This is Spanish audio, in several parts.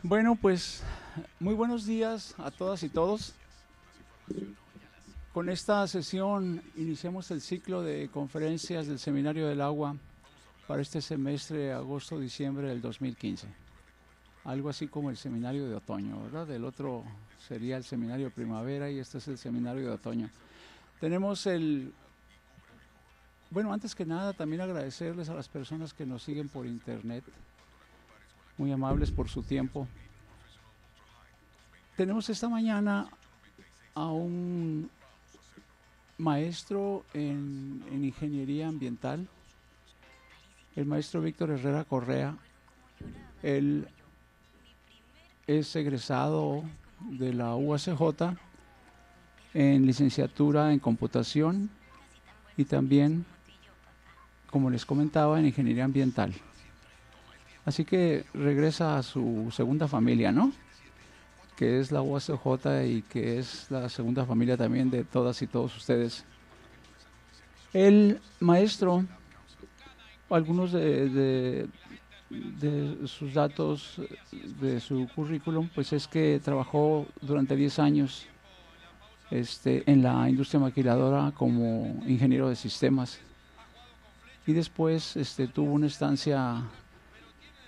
Bueno, pues muy buenos días a todas y todos. Con esta sesión iniciamos el ciclo de conferencias del Seminario del Agua para este semestre agosto-diciembre del 2015. Algo así como el seminario de otoño, ¿verdad? El otro sería el seminario de primavera y este es el seminario de otoño. Tenemos Bueno, antes que nada también agradecerles a las personas que nos siguen por internet, muy amables por su tiempo. Tenemos esta mañana a un maestro en ingeniería ambiental, el maestro Víctor Herrera Correa. Él es egresado de la UACJ en licenciatura en computación y también, como les comentaba, en ingeniería ambiental. Así que regresa a su segunda familia, ¿no? Que es la UACJ y que es la segunda familia también de todas y todos ustedes. El maestro, algunos de sus datos, de su currículum, pues es que trabajó durante 10 años en la industria maquiladora como ingeniero de sistemas y después tuvo una estancia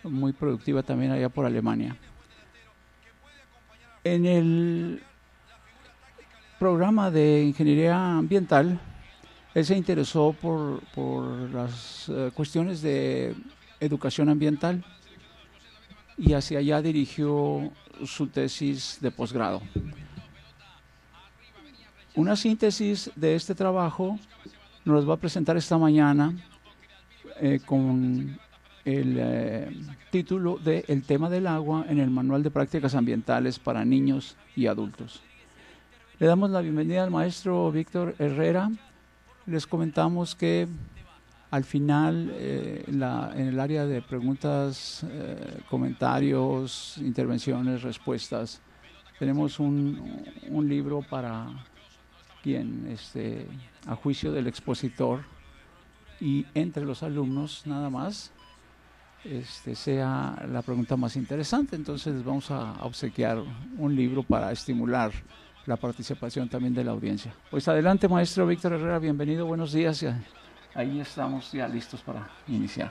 muy productiva también allá por Alemania. En el programa de ingeniería ambiental, él se interesó por las cuestiones de educación ambiental y hacia allá dirigió su tesis de posgrado. Una síntesis de este trabajo nos va a presentar esta mañana con el título de El tema del agua en el Manual de Prácticas Ambientales para Niños y Adultos. Le damos la bienvenida al maestro Víctor Herrera. Les comentamos que al final, en el área de preguntas, comentarios, intervenciones, respuestas, tenemos un libro para quien, a juicio del expositor y entre los alumnos nada más, sea la pregunta más interesante. Entonces les vamos a obsequiar un libro para estimular la participación también de la audiencia. Pues adelante, maestro Víctor Herrera, bienvenido, buenos días. Ahí estamos ya listos para iniciar.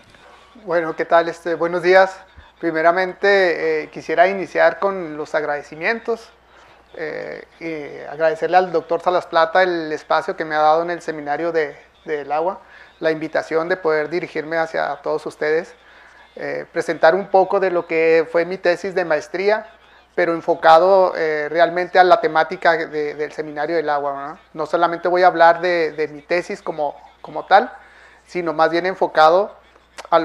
Bueno, ¿qué tal? Buenos días. Primeramente, quisiera iniciar con los agradecimientos. Y agradecerle al doctor Salas Plata el espacio que me ha dado en el seminario del agua, la invitación de poder dirigirme hacia todos ustedes, presentar un poco de lo que fue mi tesis de maestría, pero enfocado realmente a la temática del seminario del agua, ¿no? No solamente voy a hablar de mi tesis como tal, sino más bien enfocado a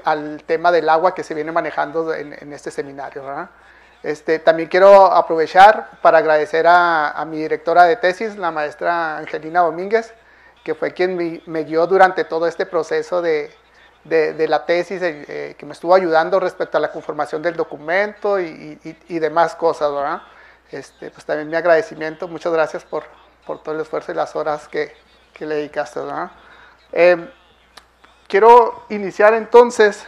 al tema del agua que se viene manejando en este seminario, ¿verdad? También quiero aprovechar para agradecer a mi directora de tesis, la maestra Angelina Domínguez, que fue quien me guió durante todo este proceso de la tesis, que me estuvo ayudando respecto a la conformación del documento y demás cosas, ¿verdad? Pues también mi agradecimiento, muchas gracias por todo el esfuerzo y las horas que le dedicaste, ¿verdad? Quiero iniciar entonces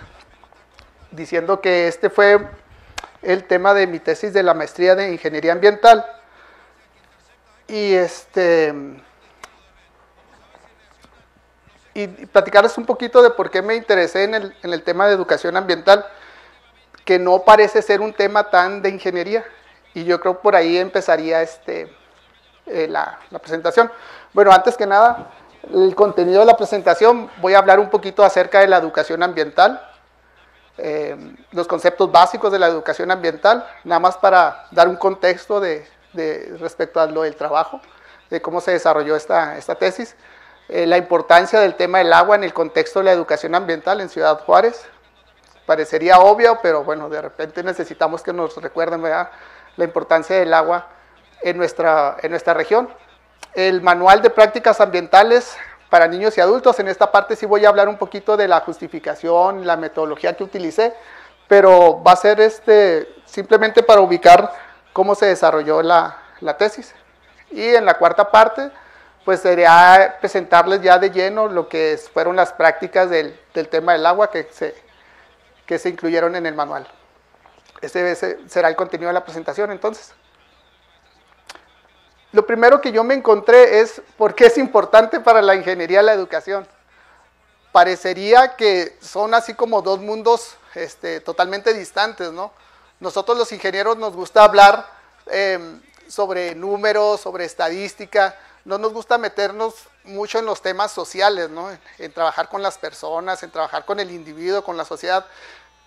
diciendo que este fue el tema de mi tesis de la maestría de Ingeniería Ambiental. Y platicarles un poquito de por qué me interesé en el tema de educación ambiental, que no parece ser un tema tan de ingeniería. Y yo creo que por ahí empezaría la presentación. Bueno, antes que nada, el contenido de la presentación, voy a hablar un poquito acerca de la educación ambiental, los conceptos básicos de la educación ambiental, nada más para dar un contexto respecto a lo del trabajo, de cómo se desarrolló esta tesis, la importancia del tema del agua en el contexto de la educación ambiental en Ciudad Juárez. Parecería obvio, pero bueno, de repente necesitamos que nos recuerden, ¿verdad?, la importancia del agua en nuestra región. El manual de prácticas ambientales para niños y adultos. En esta parte sí voy a hablar un poquito de la justificación, la metodología que utilicé, pero va a ser simplemente para ubicar cómo se desarrolló la tesis. Y en la cuarta parte, pues sería presentarles ya de lleno lo que fueron las prácticas del tema del agua que se incluyeron en el manual. Ese será el contenido de la presentación entonces. Lo primero que yo me encontré es por qué es importante para la ingeniería la educación. Parecería que son así como dos mundos totalmente distantes, ¿no? Nosotros los ingenieros nos gusta hablar sobre números, sobre estadística, no nos gusta meternos mucho en los temas sociales, ¿no? En trabajar con las personas, en trabajar con el individuo, con la sociedad.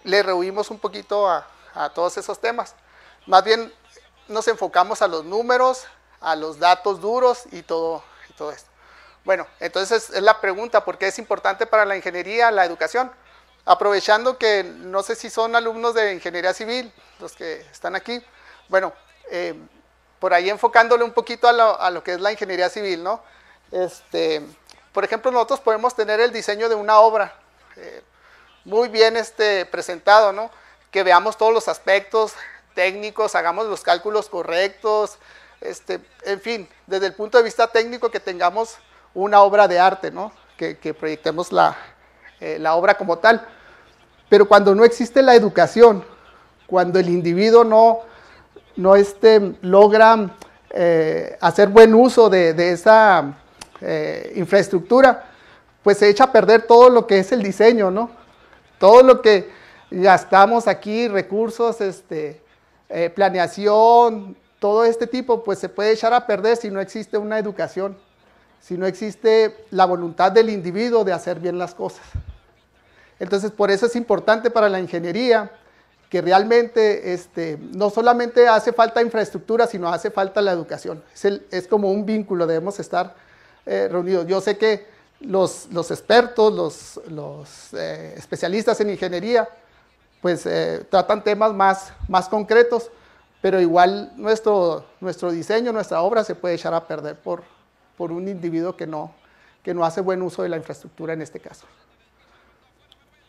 Le rehuimos un poquito a todos esos temas. Más bien nos enfocamos a los números, a los datos duros y todo esto. Bueno, entonces es la pregunta, ¿por qué es importante para la ingeniería la educación? Aprovechando que no sé si son alumnos de ingeniería civil, los que están aquí, bueno, por ahí enfocándole un poquito a lo que es la ingeniería civil, ¿no? Por ejemplo, nosotros podemos tener el diseño de una obra muy bien presentado, ¿no? Que veamos todos los aspectos técnicos, hagamos los cálculos correctos, en fin, desde el punto de vista técnico que tengamos una obra de arte, ¿no? Que proyectemos la obra como tal. Pero cuando no existe la educación, cuando el individuo no logra hacer buen uso de esa infraestructura, pues se echa a perder todo lo que es el diseño, ¿no? Todo lo que gastamos aquí, recursos, planeación, todo este tipo, pues se puede echar a perder si no existe una educación, si no existe la voluntad del individuo de hacer bien las cosas. Entonces, por eso es importante para la ingeniería que realmente no solamente hace falta infraestructura, sino hace falta la educación. Es como un vínculo, debemos estar reunidos. Yo sé que los expertos, los especialistas en ingeniería, pues tratan temas más concretos, pero igual nuestro diseño, nuestra obra se puede echar a perder por un individuo que no hace buen uso de la infraestructura en este caso.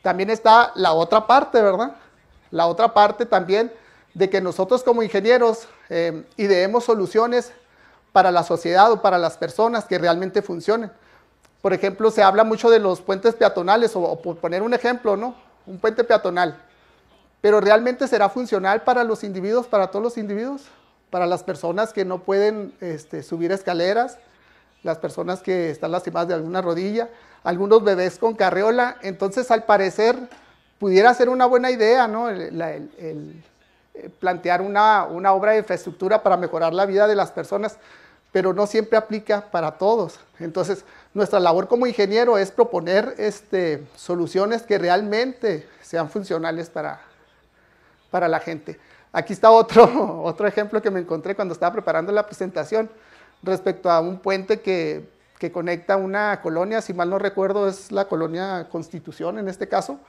También está la otra parte, ¿verdad? La otra parte también de que nosotros como ingenieros ideemos soluciones para la sociedad o para las personas que realmente funcionen. Por ejemplo, se habla mucho de los puentes peatonales, o por poner un ejemplo, ¿no? Un puente peatonal. Pero ¿realmente será funcional para los individuos, para todos los individuos? Para las personas que no pueden subir escaleras, las personas que están lastimadas de alguna rodilla, algunos bebés con carriola. Entonces, al parecer, pudiera ser una buena idea, ¿no? el plantear una obra de infraestructura para mejorar la vida de las personas, pero no siempre aplica para todos. Entonces, nuestra labor como ingeniero es proponer soluciones que realmente sean funcionales para la gente. Aquí está otro ejemplo que me encontré cuando estaba preparando la presentación respecto a un puente que conecta una colonia, si mal no recuerdo es la colonia Constitución en este caso,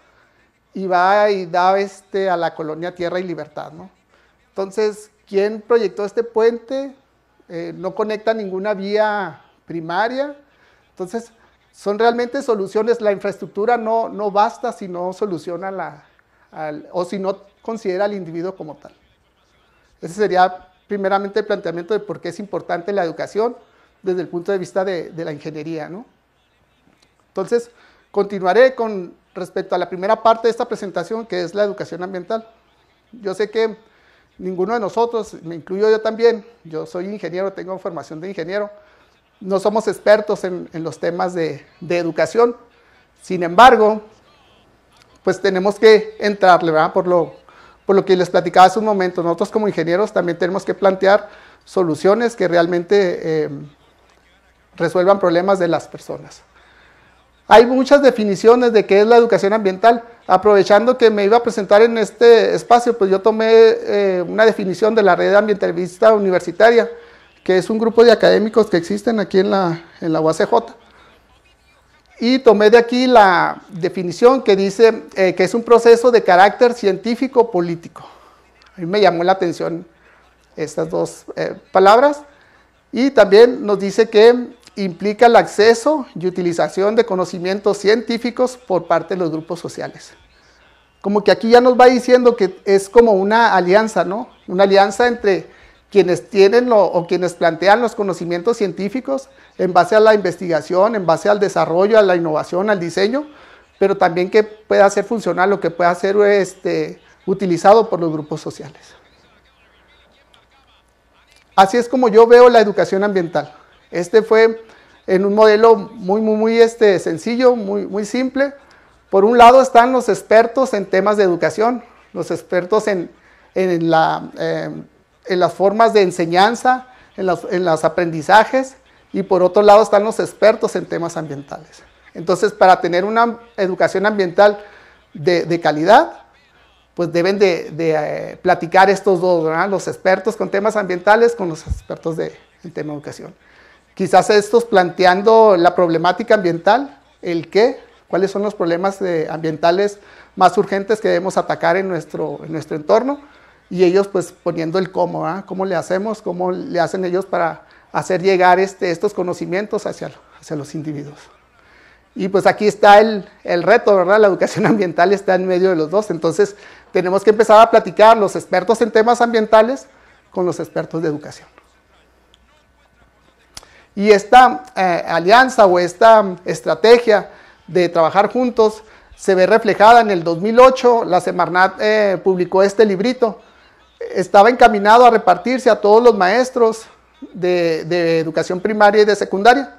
y va y da a la colonia Tierra y Libertad, ¿no? Entonces, ¿quién proyectó este puente? No conecta ninguna vía primaria. Entonces, son realmente soluciones. La infraestructura no basta si no soluciona o si no considera al individuo como tal. Ese sería primeramente el planteamiento de por qué es importante la educación desde el punto de vista de la ingeniería, ¿no? Entonces, continuaré con respecto a la primera parte de esta presentación, que es la educación ambiental. Yo sé que ninguno de nosotros, me incluyo yo también, yo soy ingeniero, tengo formación de ingeniero, no somos expertos en los temas de educación. Sin embargo, pues tenemos que entrarle, ¿verdad? Por lo que les platicaba hace un momento, nosotros como ingenieros también tenemos que plantear soluciones que realmente resuelvan problemas de las personas. Hay muchas definiciones de qué es la educación ambiental. Aprovechando que me iba a presentar en este espacio, pues yo tomé una definición de la Red Ambientalista Universitaria, que es un grupo de académicos que existen aquí en la UACJ. Y tomé de aquí la definición que dice que es un proceso de carácter científico-político. A mí me llamó la atención estas dos palabras. Y también nos dice que implica el acceso y utilización de conocimientos científicos por parte de los grupos sociales. Como que aquí ya nos va diciendo que es como una alianza, ¿no? Una alianza entre quienes tienen o quienes plantean los conocimientos científicos en base a la investigación, en base al desarrollo, a la innovación, al diseño, pero también que pueda ser funcional o que pueda ser utilizado por los grupos sociales. Así es como yo veo la educación ambiental. Este fue en un modelo muy sencillo, muy simple. Por un lado están los expertos en temas de educación, los expertos en las formas de enseñanza, en los aprendizajes, y por otro lado están los expertos en temas ambientales. Entonces, para tener una educación ambiental de calidad, pues deben de platicar estos dos, ¿verdad? Los expertos con temas ambientales con los expertos en tema de educación. Quizás estos planteando la problemática ambiental, el qué, cuáles son los problemas ambientales más urgentes que debemos atacar en nuestro entorno, y ellos pues poniendo el cómo, ¿verdad? Cómo le hacemos, cómo le hacen ellos para hacer llegar estos conocimientos hacia los individuos. Y pues aquí está el reto, ¿verdad? La educación ambiental está en medio de los dos, entonces tenemos que empezar a platicar los expertos en temas ambientales con los expertos de educación. Y esta alianza o esta estrategia de trabajar juntos se ve reflejada en el 2008, la Semarnat publicó este librito. Estaba encaminado a repartirse a todos los maestros de educación primaria y de secundaria.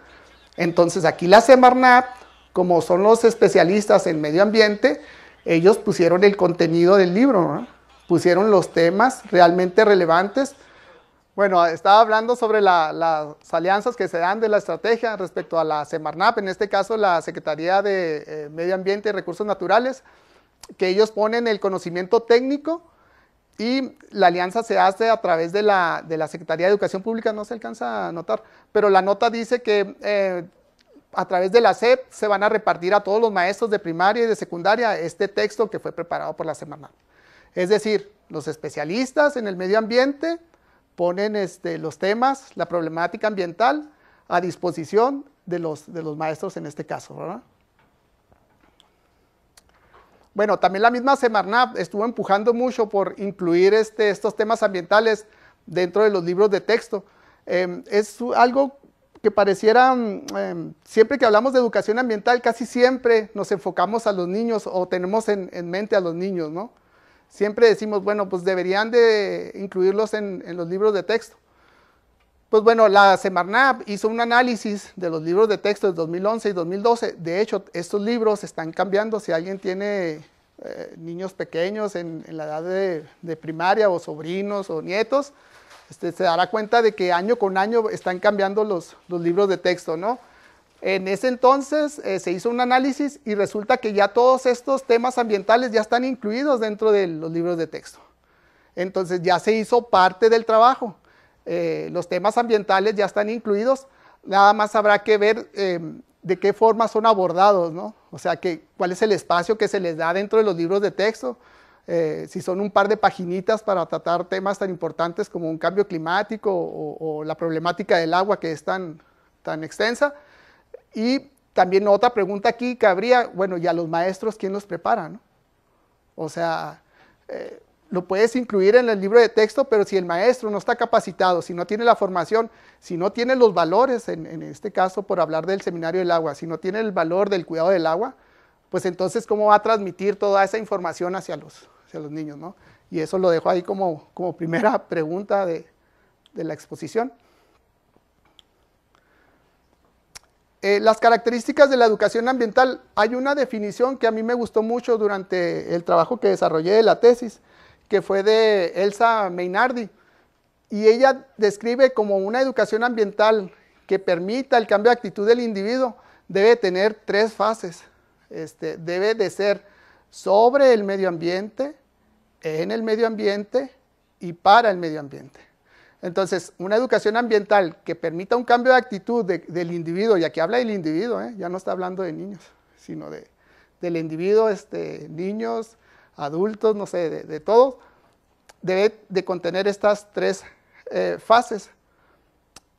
Entonces aquí la Semarnat, como son los especialistas en medio ambiente, ellos pusieron el contenido del libro, ¿no? Pusieron los temas realmente relevantes. Bueno, estaba hablando sobre las alianzas que se dan de la estrategia respecto a la Semarnat, en este caso la Secretaría de Medio Ambiente y Recursos Naturales, que ellos ponen el conocimiento técnico, y la alianza se hace a través de la Secretaría de Educación Pública, no se alcanza a notar, pero la nota dice que a través de la SEP se van a repartir a todos los maestros de primaria y de secundaria este texto que fue preparado por la Semarnat. Es decir, los especialistas en el medio ambiente ponen los temas, la problemática ambiental a disposición de los maestros en este caso, ¿verdad? Bueno, también la misma Semarnat estuvo empujando mucho por incluir estos temas ambientales dentro de los libros de texto. Es algo que pareciera, siempre que hablamos de educación ambiental, casi siempre nos enfocamos a los niños o tenemos en mente a los niños, ¿no? Siempre decimos, bueno, pues deberían de incluirlos en los libros de texto. Pues bueno, la Semarnat hizo un análisis de los libros de texto de 2011 y 2012. De hecho, estos libros están cambiando. Si alguien tiene niños pequeños en la edad de primaria o sobrinos o nietos, se dará cuenta de que año con año están cambiando los libros de texto, ¿no? En ese entonces se hizo un análisis y resulta que ya todos estos temas ambientales ya están incluidos dentro de los libros de texto. Entonces ya se hizo parte del trabajo. Los temas ambientales ya están incluidos, nada más habrá que ver de qué forma son abordados, ¿no? O sea, cuál es el espacio que se les da dentro de los libros de texto, si son un par de paginitas para tratar temas tan importantes como un cambio climático o la problemática del agua que es tan extensa. Y también otra pregunta aquí que habría, bueno, ¿y a los maestros quién los prepara, no? O sea, lo puedes incluir en el libro de texto, pero si el maestro no está capacitado, si no tiene la formación, si no tiene los valores, en este caso por hablar del seminario del agua, si no tiene el valor del cuidado del agua, pues entonces ¿cómo va a transmitir toda esa información hacia los niños, ¿no? Y eso lo dejo ahí como primera pregunta de la exposición. Las características de la educación ambiental, hay una definición que a mí me gustó mucho durante el trabajo que desarrollé de la tesis, que fue de Elsa Mainardi, y ella describe como una educación ambiental que permita el cambio de actitud del individuo, debe tener 3 fases. Debe de ser sobre el medio ambiente, en el medio ambiente y para el medio ambiente. Entonces, una educación ambiental que permita un cambio de actitud del individuo, y aquí habla del individuo, ya no está hablando de niños, sino del individuo, niños, adultos, no sé, de todos, debe de contener estas 3 fases.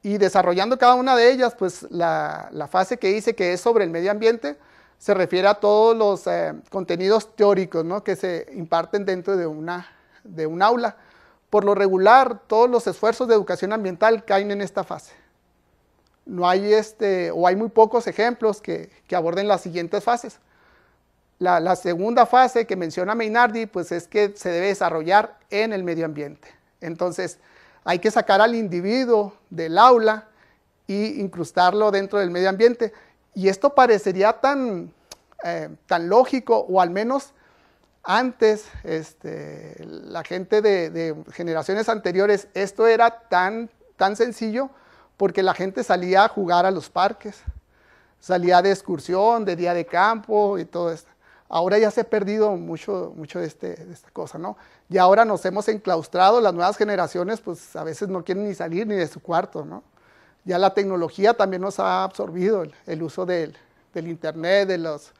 Y desarrollando cada una de ellas, pues la fase que dice que es sobre el medio ambiente, se refiere a todos los contenidos teóricos, ¿no?, que se imparten dentro de un aula. Por lo regular, todos los esfuerzos de educación ambiental caen en esta fase. No hay o hay muy pocos ejemplos que aborden las siguientes fases. La segunda fase que menciona Mainardi, pues es que se debe desarrollar en el medio ambiente. Entonces, hay que sacar al individuo del aula e incrustarlo dentro del medio ambiente. Y esto parecería tan lógico, o al menos antes, la gente de generaciones anteriores, esto era tan sencillo, porque la gente salía a jugar a los parques, salía de excursión, de día de campo y todo esto. Ahora ya se ha perdido mucho de esta cosa, ¿no? Y ahora nos hemos enclaustrado, las nuevas generaciones pues a veces no quieren ni salir ni de su cuarto, ¿no? Ya la tecnología también nos ha absorbido, el uso del internet, de los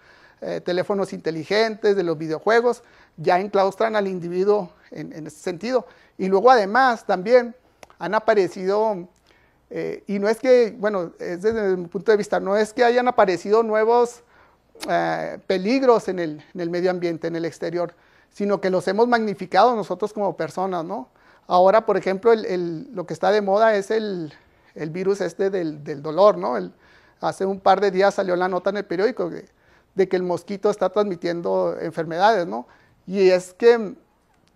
teléfonos inteligentes, de los videojuegos, ya enclaustran al individuo en ese sentido. Y luego además también han aparecido, y no es que, bueno, es desde mi punto de vista, no es que hayan aparecido nuevos peligros en el medio ambiente, en el exterior, sino que los hemos magnificado nosotros como personas, ¿no? Ahora, por ejemplo, lo que está de moda es el virus del dolor, ¿no? Hace un par de días salió la nota en el periódico de que el mosquito está transmitiendo enfermedades, ¿no? Y es que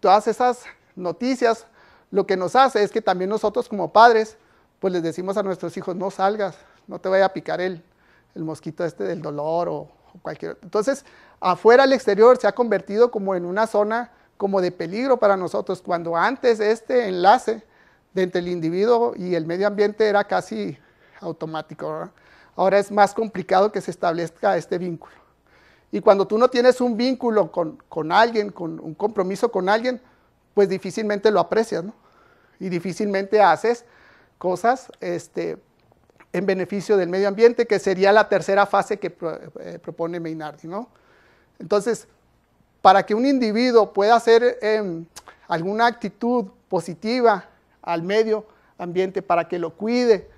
todas esas noticias lo que nos hace es que también nosotros como padres, pues les decimos a nuestros hijos, no salgas, no te vaya a picar el mosquito del dolor o cualquier. Entonces, afuera, al exterior, se ha convertido como en una zona como de peligro para nosotros, cuando antes este enlace entre el individuo y el medio ambiente era casi automático, ¿verdad? Ahora es más complicado que se establezca este vínculo. Y cuando tú no tienes un vínculo con alguien, con un compromiso con alguien, pues difícilmente lo aprecias, ¿no? Y difícilmente haces cosas en beneficio del medio ambiente, que sería la tercera fase que propone Mainardi, ¿no? Entonces, para que un individuo pueda hacer alguna actitud positiva al medio ambiente, para que lo cuide,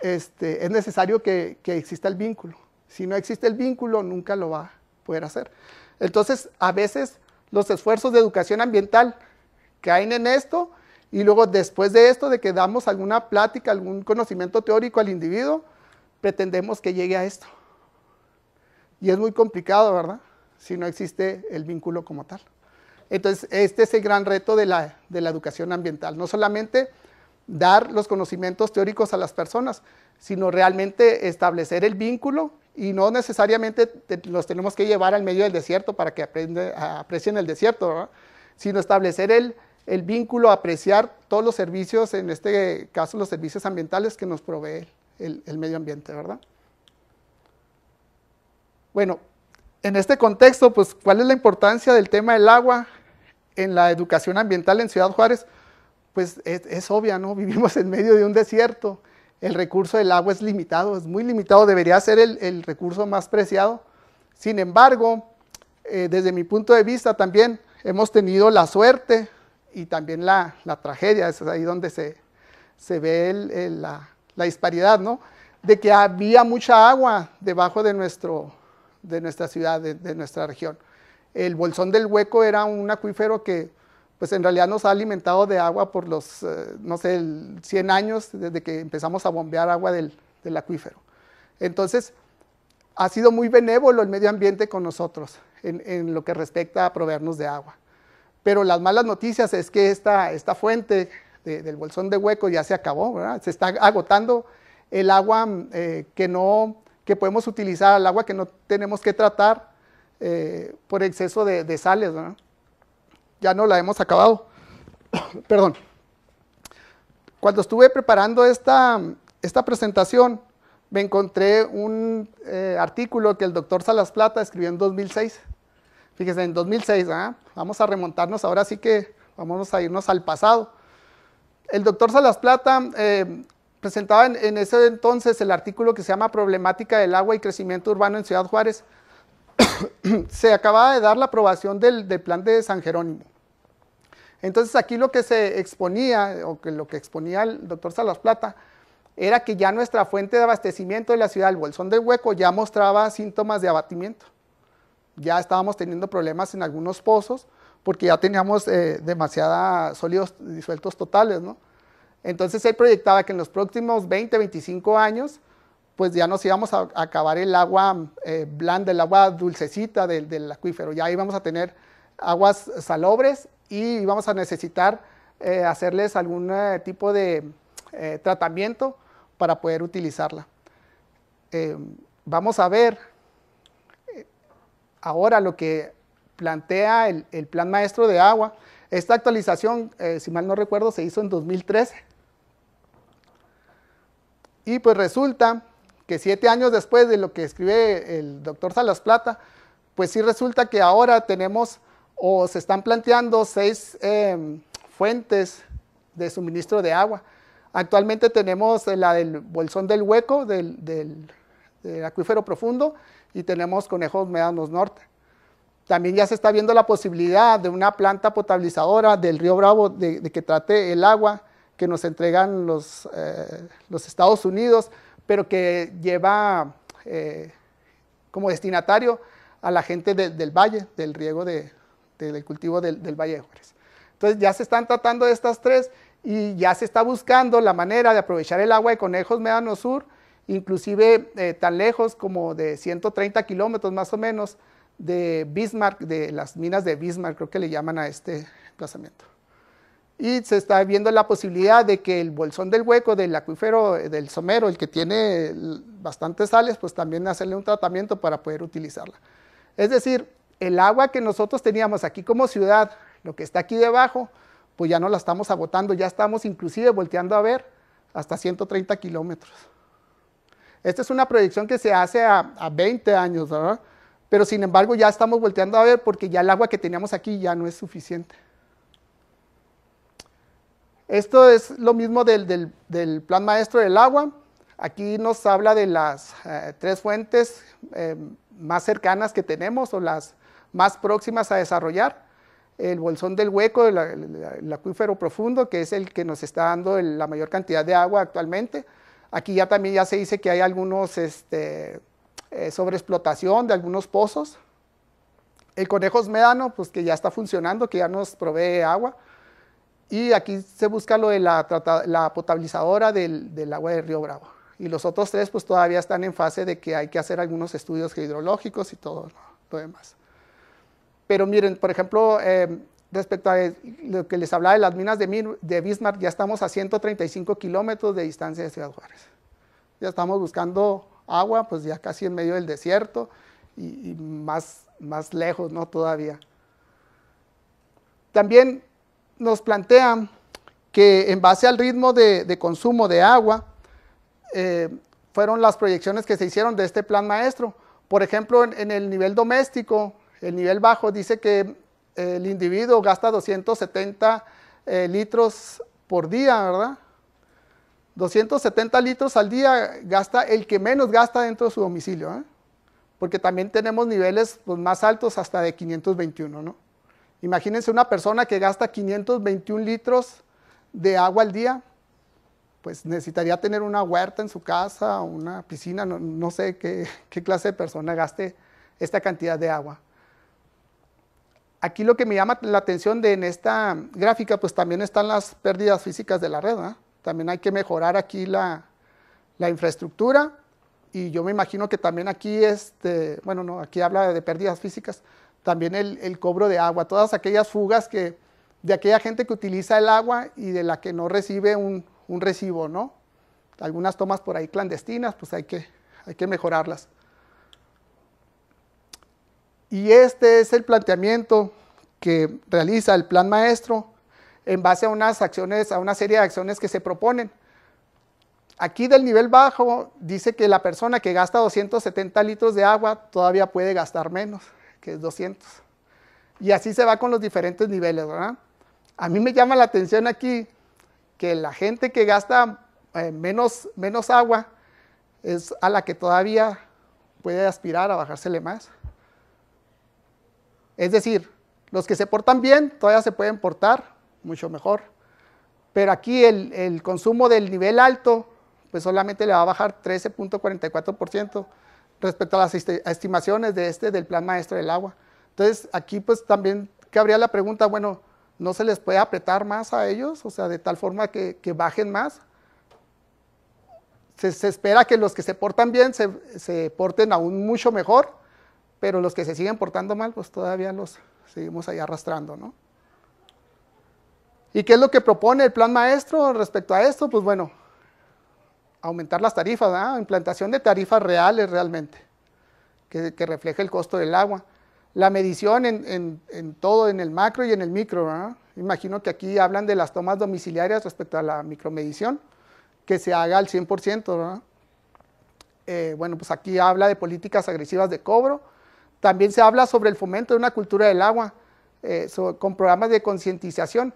es necesario que exista el vínculo. Si no existe el vínculo, nunca lo va a poder hacer. Entonces, a veces los esfuerzos de educación ambiental caen en esto, y luego después de esto, de que damos alguna plática, algún conocimiento teórico al individuo, pretendemos que llegue a esto. Y es muy complicado, ¿verdad? Si no existe el vínculo como tal. Entonces, este es el gran reto de la educación ambiental. No solamente dar los conocimientos teóricos a las personas, sino realmente establecer el vínculo, y no necesariamente los tenemos que llevar al medio del desierto para que aprecien el desierto, ¿verdad? Sino establecer el vínculo, apreciar todos los servicios, en este caso los servicios ambientales que nos provee el medio ambiente, ¿verdad? Bueno, en este contexto, pues, ¿cuál es la importancia del tema del agua en la educación ambiental en Ciudad Juárez? Pues es obvia, ¿no? Vivimos en medio de un desierto, el recurso del agua es limitado, es muy limitado, debería ser el recurso más preciado. Sin embargo, desde mi punto de vista también hemos tenido la suerte y también la tragedia, es ahí donde se ve la disparidad, ¿no? De que había mucha agua debajo de nuestra ciudad, de nuestra región. El Bolsón del Hueco era un acuífero que pues en realidad nos ha alimentado de agua por los, no sé, 100 años desde que empezamos a bombear agua del acuífero. Entonces, ha sido muy benévolo el medio ambiente con nosotros en lo que respecta a proveernos de agua. Pero las malas noticias es que esta fuente del Bolsón de Hueco ya se acabó, ¿verdad? Se está agotando el agua que podemos utilizar, el agua que no tenemos que tratar por exceso de sales, ¿verdad? Ya no la hemos acabado. Perdón. Cuando estuve preparando esta presentación, me encontré un artículo que el doctor Salas Plata escribió en 2006. Fíjense, en 2006, ¿eh? Vamos a remontarnos, ahora sí que vamos a irnos al pasado. El doctor Salas Plata presentaba en ese entonces el artículo que se llama Problemática del agua y crecimiento urbano en Ciudad Juárez. Se acababa de dar la aprobación del plan de San Jerónimo. Entonces aquí lo que se exponía, o que lo que exponía el doctor Salas Plata, era que ya nuestra fuente de abastecimiento de la ciudad, el Bolsón del Hueco, ya mostraba síntomas de abatimiento. Ya estábamos teniendo problemas en algunos pozos, porque ya teníamos demasiados sólidos disueltos totales, ¿no? Entonces él proyectaba que en los próximos 20, 25 años, pues ya nos íbamos a acabar el agua blanda, el agua dulcecita del acuífero. Ya íbamos a tener aguas salobres y íbamos a necesitar hacerles algún tipo de tratamiento para poder utilizarla. Vamos a ver ahora lo que plantea el Plan Maestro de Agua. Esta actualización, si mal no recuerdo, se hizo en 2013. Y pues resulta que 7 años después de lo que escribe el doctor Salas Plata, pues sí resulta que ahora tenemos o se están planteando 6 fuentes de suministro de agua. Actualmente tenemos la del Bolsón del Hueco, del acuífero profundo, y tenemos Conejos Médanos Norte. También ya se está viendo la posibilidad de una planta potabilizadora del río Bravo de que trate el agua que nos entregan los Estados Unidos, pero que lleva como destinatario a la gente del valle, del riego del cultivo del Valle de Juárez. Entonces ya se están tratando de estas 3 y ya se está buscando la manera de aprovechar el agua de Conejos Médano Sur, inclusive tan lejos como de 130 kilómetros más o menos de Bismarck, de las minas de Bismarck, creo que le llaman a este emplazamiento. Y se está viendo la posibilidad de que el Bolsón del Hueco del acuífero del Somero, el que tiene bastantes sales, pues también hacerle un tratamiento para poder utilizarla. Es decir, el agua que nosotros teníamos aquí como ciudad, lo que está aquí debajo, pues ya no la estamos agotando, ya estamos inclusive volteando a ver hasta 130 kilómetros. Esta es una proyección que se hace a 20 años, ¿verdad? Pero sin embargo ya estamos volteando a ver porque ya el agua que teníamos aquí ya no es suficiente. Esto es lo mismo del Plan Maestro del Agua. Aquí nos habla de las 3 fuentes más cercanas que tenemos o las más próximas a desarrollar. El Bolsón del Hueco, el acuífero profundo, que es el que nos está dando la mayor cantidad de agua actualmente. Aquí ya también ya se dice que hay algunos sobreexplotación de algunos pozos. El Conejos Médano, pues que ya está funcionando, que ya nos provee agua. Y aquí se busca lo de la potabilizadora del agua del río Bravo. Y los otros 3 pues todavía están en fase de que hay que hacer algunos estudios hidrológicos y todo lo demás. Pero miren, por ejemplo, respecto a lo que les hablaba de las minas de Bismarck, ya estamos a 135 kilómetros de distancia de Ciudad Juárez. Ya estamos buscando agua, pues ya casi en medio del desierto y más lejos, ¿no? Todavía. También nos plantean que en base al ritmo de consumo de agua, fueron las proyecciones que se hicieron de este plan maestro. Por ejemplo, en el nivel doméstico, el nivel bajo dice que el individuo gasta 270 litros por día, ¿verdad? 270 litros al día gasta el que menos gasta dentro de su domicilio, ¿eh? Porque también tenemos niveles pues, más altos hasta de 521, ¿no? Imagínense una persona que gasta 521 litros de agua al día, pues necesitaría tener una huerta en su casa, una piscina, no sé qué clase de persona gaste esta cantidad de agua. Aquí lo que me llama la atención en esta gráfica, pues también están las pérdidas físicas de la red, ¿eh? También hay que mejorar aquí la infraestructura y yo me imagino que también aquí, bueno, no, aquí habla de pérdidas físicas, también el cobro de agua, todas aquellas fugas de aquella gente que utiliza el agua y de la que no recibe un recibo, ¿no? Algunas tomas por ahí clandestinas, pues hay que mejorarlas. Y este es el planteamiento que realiza el plan maestro en base a unas acciones, a una serie de acciones que se proponen. Aquí del nivel bajo dice que la persona que gasta 270 litros de agua todavía puede gastar menos, que es 200. Y así se va con los diferentes niveles, ¿verdad? A mí me llama la atención aquí que la gente que gasta menos agua es a la que todavía puede aspirar a bajársele más. Es decir, los que se portan bien todavía se pueden portar mucho mejor. Pero aquí el consumo del nivel alto, pues solamente le va a bajar 13.44% respecto a las estimaciones del Plan Maestro del Agua. Entonces, aquí pues también cabría la pregunta, bueno, ¿no se les puede apretar más a ellos? O sea, de tal forma que bajen más. se espera que los que se portan bien se porten aún mucho mejor, pero los que se siguen portando mal, pues todavía los seguimos ahí arrastrando, ¿no? ¿Y qué es lo que propone el plan maestro respecto a esto? Pues bueno, aumentar las tarifas, ¿verdad? Implantación de tarifas reales realmente, que refleje el costo del agua. La medición en todo, en el macro y en el micro, ¿verdad? Imagino que aquí hablan de las tomas domiciliarias respecto a la micromedición, que se haga al 100%, ¿verdad? Bueno, pues aquí habla de políticas agresivas de cobro. También se habla sobre el fomento de una cultura del agua, con programas de concientización.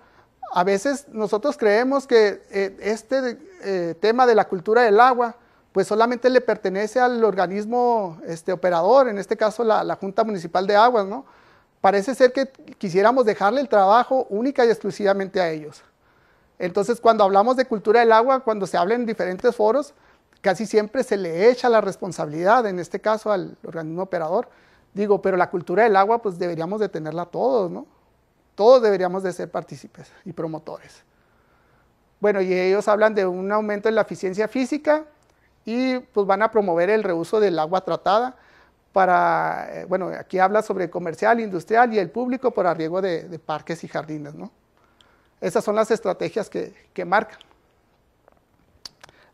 A veces nosotros creemos que este tema de la cultura del agua, pues solamente le pertenece al organismo operador, en este caso la Junta Municipal de Aguas, ¿no? Parece ser que quisiéramos dejarle el trabajo única y exclusivamente a ellos. Entonces, cuando hablamos de cultura del agua, cuando se habla en diferentes foros, casi siempre se le echa la responsabilidad, en este caso al organismo operador. Digo, pero la cultura del agua, pues deberíamos de tenerla todos, ¿no? Todos deberíamos de ser partícipes y promotores. Bueno, y ellos hablan de un aumento en la eficiencia física y pues van a promover el reuso del agua tratada para, bueno, aquí habla sobre comercial, industrial y el público para riego de parques y jardines, ¿no? Esas son las estrategias que marcan.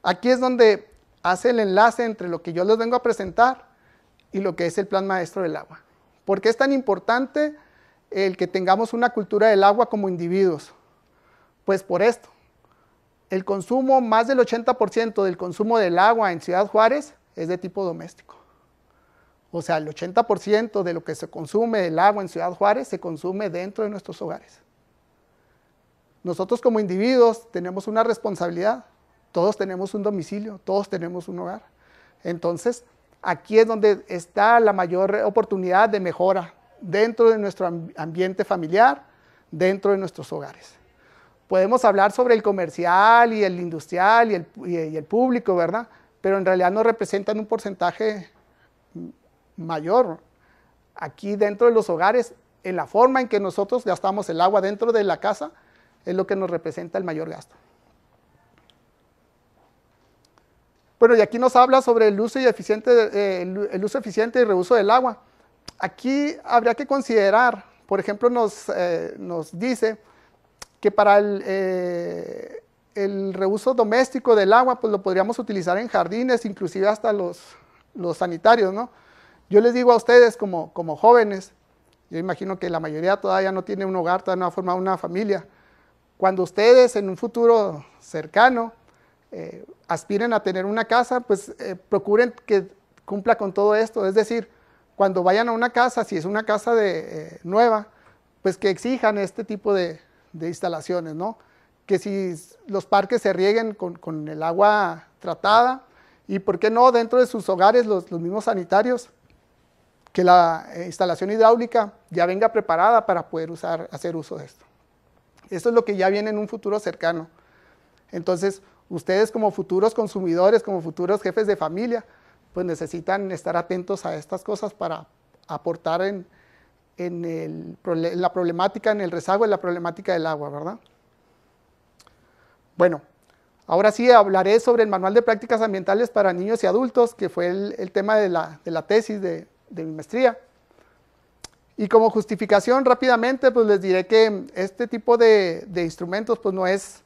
Aquí es donde hace el enlace entre lo que yo les vengo a presentar y lo que es el Plan Maestro del Agua. ¿Por qué es tan importante el que tengamos una cultura del agua como individuos? Pues por esto. El consumo, más del 80% del consumo del agua en Ciudad Juárez es de tipo doméstico. O sea, el 80% de lo que se consume del agua en Ciudad Juárez se consume dentro de nuestros hogares. Nosotros como individuos tenemos una responsabilidad. Todos tenemos un domicilio, todos tenemos un hogar. Entonces, aquí es donde está la mayor oportunidad de mejora dentro de nuestro ambiente familiar, dentro de nuestros hogares. Podemos hablar sobre el comercial y el industrial y el público, ¿verdad? Pero en realidad no representan un porcentaje mayor. Aquí dentro de los hogares, en la forma en que nosotros gastamos el agua dentro de la casa, es lo que nos representa el mayor gasto. Bueno, y aquí nos habla sobre el uso eficiente y reuso del agua. Aquí habría que considerar, por ejemplo, nos dice que para el reuso doméstico del agua, pues lo podríamos utilizar en jardines, inclusive hasta los sanitarios, ¿no? Yo les digo a ustedes como jóvenes, yo imagino que la mayoría todavía no tiene un hogar, todavía no ha formado una familia. Cuando ustedes en un futuro cercano aspiren a tener una casa, pues procuren que cumpla con todo esto. Es decir, cuando vayan a una casa, si es una casa nueva, pues que exijan este tipo de instalaciones, ¿no? Que si los parques se rieguen con el agua tratada y, ¿por qué no, dentro de sus hogares los mismos sanitarios, que la instalación hidráulica ya venga preparada para poder hacer uso de esto? Esto es lo que ya viene en un futuro cercano. Entonces, ustedes como futuros consumidores, como futuros jefes de familia, pues necesitan estar atentos a estas cosas para aportar en la problemática, en el rezago de la problemática del agua, ¿verdad? Bueno, ahora sí hablaré sobre el Manual de Prácticas Ambientales para Niños y Adultos, que fue el tema de la tesis de mi maestría. Y como justificación, rápidamente, pues les diré que este tipo de instrumentos pues no es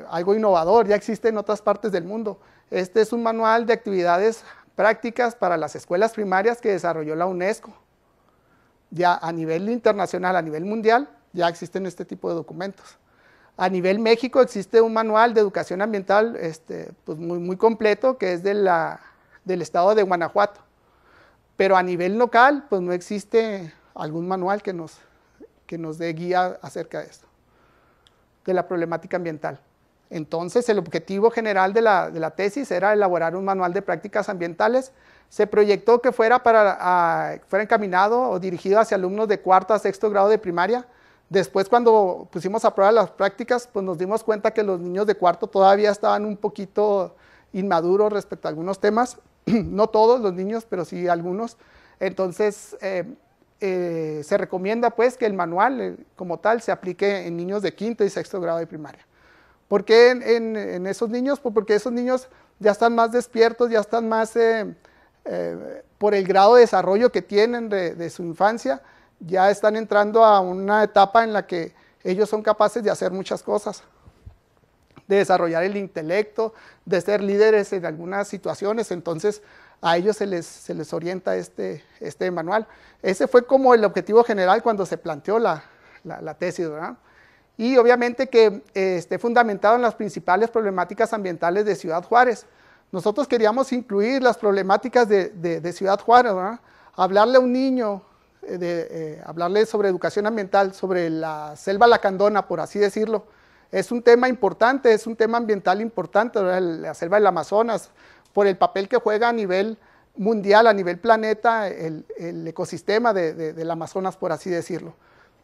algo innovador, ya existe en otras partes del mundo. Este es un manual de actividades prácticas para las escuelas primarias que desarrolló la UNESCO. Ya a nivel internacional, a nivel mundial, ya existen este tipo de documentos. A nivel México existe un manual de educación ambiental pues muy completo, que es del estado de Guanajuato. Pero a nivel local, pues no existe algún manual que nos dé guía acerca de esto, de la problemática ambiental. Entonces, el objetivo general de la tesis era elaborar un manual de prácticas ambientales. Se proyectó que fuera encaminado o dirigido hacia alumnos de cuarto a sexto grado de primaria. Después, cuando pusimos a prueba las prácticas, pues nos dimos cuenta que los niños de cuarto todavía estaban un poquito inmaduros respecto a algunos temas. No todos los niños, pero sí algunos. Entonces, se recomienda pues que el manual como tal se aplique en niños de quinto y sexto grado de primaria. ¿Por qué en esos niños? Pues porque esos niños ya están más despiertos, ya están más, por el grado de desarrollo que tienen de su infancia, ya están entrando a una etapa en la que ellos son capaces de hacer muchas cosas, de desarrollar el intelecto, de ser líderes en algunas situaciones. Entonces a ellos se les orienta este manual. Ese fue como el objetivo general cuando se planteó la tesis, ¿verdad? Y obviamente que esté fundamentado en las principales problemáticas ambientales de Ciudad Juárez. Nosotros queríamos incluir las problemáticas de Ciudad Juárez, ¿verdad? Hablarle a un niño, hablarle sobre educación ambiental, sobre la selva lacandona, por así decirlo. Es un tema importante, es un tema ambiental importante, ¿verdad? La selva del Amazonas, por el papel que juega a nivel mundial, a nivel planeta, el ecosistema del Amazonas, por así decirlo.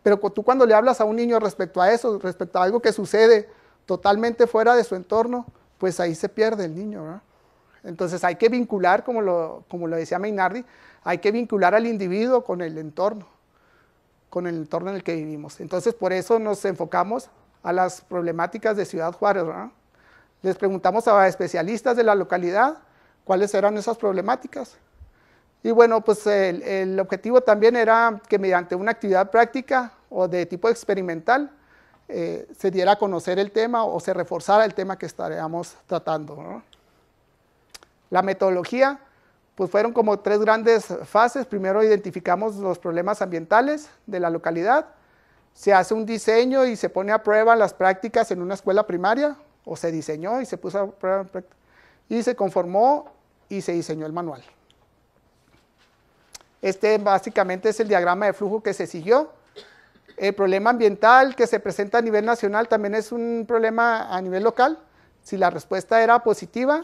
Pero tú cuando le hablas a un niño respecto a eso, respecto a algo que sucede totalmente fuera de su entorno, pues ahí se pierde el niño, ¿verdad? Entonces hay que vincular, como lo decía Mainardi, hay que vincular al individuo con el entorno en el que vivimos. Entonces por eso nos enfocamos a las problemáticas de Ciudad Juárez, ¿verdad? Les preguntamos a especialistas de la localidad cuáles eran esas problemáticas. Y bueno, pues el objetivo también era que mediante una actividad práctica o de tipo experimental se diera a conocer el tema o se reforzara el tema que estaríamos tratando, ¿no? La metodología, pues fueron como 3 grandes fases. Primero identificamos los problemas ambientales de la localidad, se hace un diseño y se pone a prueba las prácticas en una escuela primaria, o se diseñó y se puso a prueba, y se conformó y se diseñó el manual. Este básicamente es el diagrama de flujo que se siguió. El problema ambiental que se presenta a nivel nacional también es un problema a nivel local. Si la respuesta era positiva,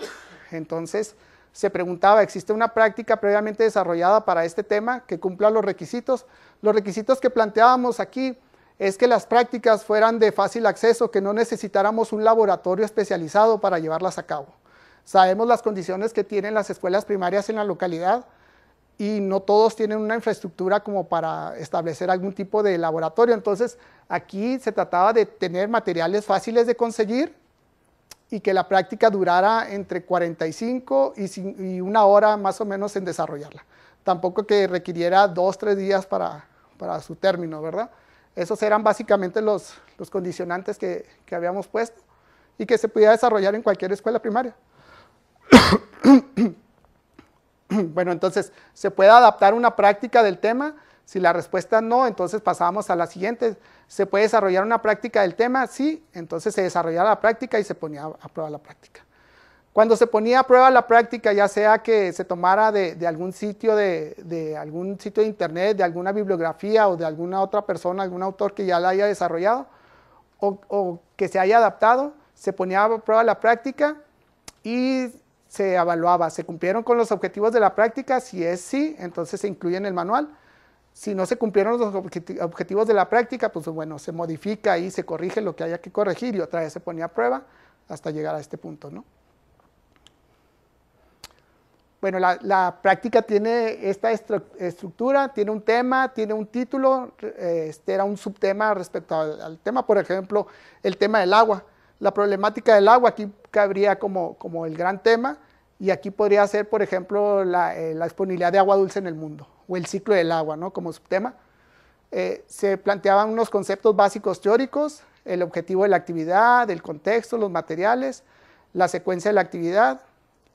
entonces se preguntaba, ¿existe una práctica previamente desarrollada para este tema que cumpla los requisitos? Los requisitos que planteábamos aquí es que las prácticas fueran de fácil acceso, que no necesitáramos un laboratorio especializado para llevarlas a cabo. Sabemos las condiciones que tienen las escuelas primarias en la localidad y no todos tienen una infraestructura como para establecer algún tipo de laboratorio. Entonces aquí se trataba de tener materiales fáciles de conseguir y que la práctica durara entre 45 y 1 hora más o menos en desarrollarla. Tampoco que requiriera 2 o 3 días para su término, ¿verdad? Esos eran básicamente los condicionantes que habíamos puesto y que se podía desarrollar en cualquier escuela primaria. Bueno, entonces, ¿se puede adaptar una práctica del tema? Si la respuesta no, entonces pasábamos a la siguiente. ¿Se puede desarrollar una práctica del tema? Sí, entonces se desarrollaba la práctica y se ponía a prueba la práctica. Cuando se ponía a prueba la práctica, ya sea que se tomara de algún sitio de algún sitio de internet, de alguna bibliografía o de alguna otra persona, algún autor que ya la haya desarrollado o que se haya adaptado, se ponía a prueba la práctica y se evaluaba, ¿se cumplieron con los objetivos de la práctica? Si es sí, entonces se incluye en el manual. Si no se cumplieron los objetivos de la práctica, pues bueno, se modifica y se corrige lo que haya que corregir y otra vez se ponía a prueba hasta llegar a este punto, ¿no? Bueno, la práctica tiene esta estructura, tiene un tema, tiene un título, este era un subtema respecto al tema, por ejemplo, el tema del agua. La problemática del agua aquí cabría como el gran tema y aquí podría ser, por ejemplo, la disponibilidad de agua dulce en el mundo o el ciclo del agua, ¿no? Como subtema. Se planteaban unos conceptos básicos teóricos, el objetivo de la actividad, el contexto, los materiales, la secuencia de la actividad